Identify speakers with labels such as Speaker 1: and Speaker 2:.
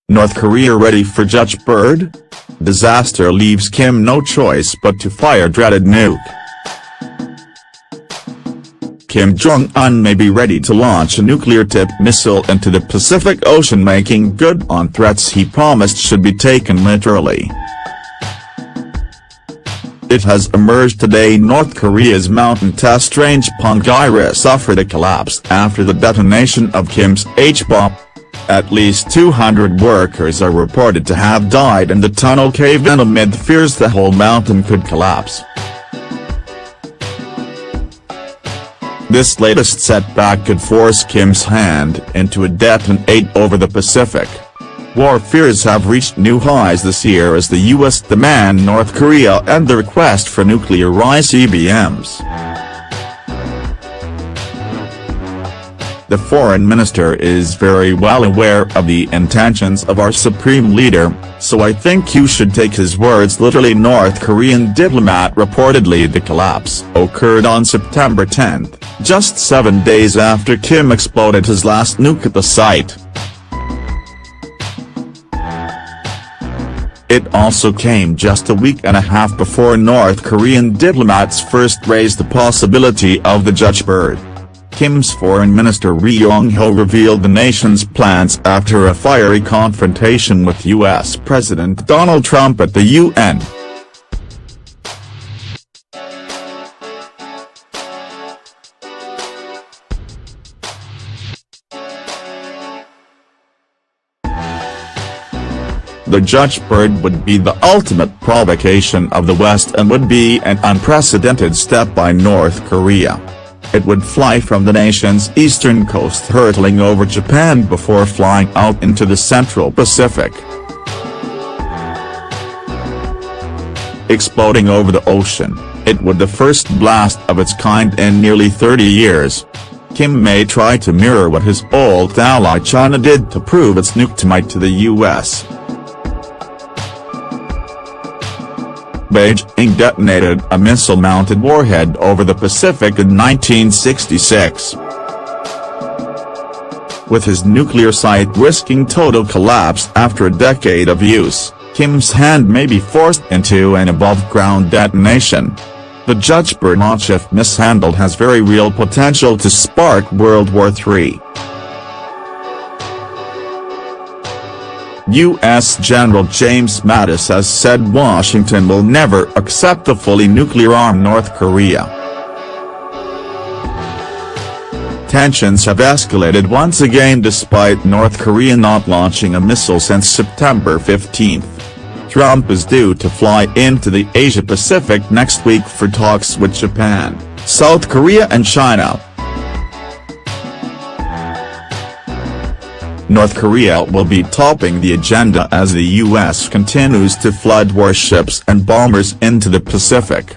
Speaker 1: North Korea ready for JUCHE bird? Disaster leaves Kim no choice but to fire dreaded nuke. Kim Jong-un may be ready to launch a nuclear-tipped missile into the Pacific Ocean, making good on threats he promised should be taken literally. It has emerged today North Korea's mountain test range Pyongyang suffered a collapse after the detonation of Kim's H-bomb. At least 200 workers are reported to have died in the tunnel cave-in amid fears the whole mountain could collapse. This latest setback could force Kim's hand into a detonate over the Pacific. War fears have reached new highs this year as the U.S. demand North Korea end the request for nuclear ICBMs. The foreign minister is very well aware of the intentions of our supreme leader, so I think you should take his words literally. North Korean diplomat reportedly the collapse occurred on September 10, just 7 days after Kim exploded his last nuke at the site. It also came just a week and a half before North Korean diplomats first raised the possibility of the JUCHE bird. Kim's foreign minister Ri Yong-il revealed the nation's plans after a fiery confrontation with U.S. President Donald Trump at the UN. The JUCHE bird would be the ultimate provocation of the West and would be an unprecedented step by North Korea. It would fly from the nation's eastern coast hurtling over Japan before flying out into the Central Pacific, exploding over the ocean. It would be the first blast of its kind in nearly 30 years. Kim may try to mirror what his old ally China did to prove its nuke might to the U.S. Beijing detonated a missile-mounted warhead over the Pacific in 1966. With his nuclear site risking total collapse after a decade of use, Kim's hand may be forced into an above-ground detonation. The JUCHE bird launch, if mishandled, has very real potential to spark World War III. U.S. General James Mattis has said Washington will never accept a fully nuclear-armed North Korea. Tensions have escalated once again despite North Korea not launching a missile since September 15. Trump is due to fly into the Asia-Pacific next week for talks with Japan, South Korea and China. North Korea will be topping the agenda as the U.S. continues to flood warships and bombers into the Pacific.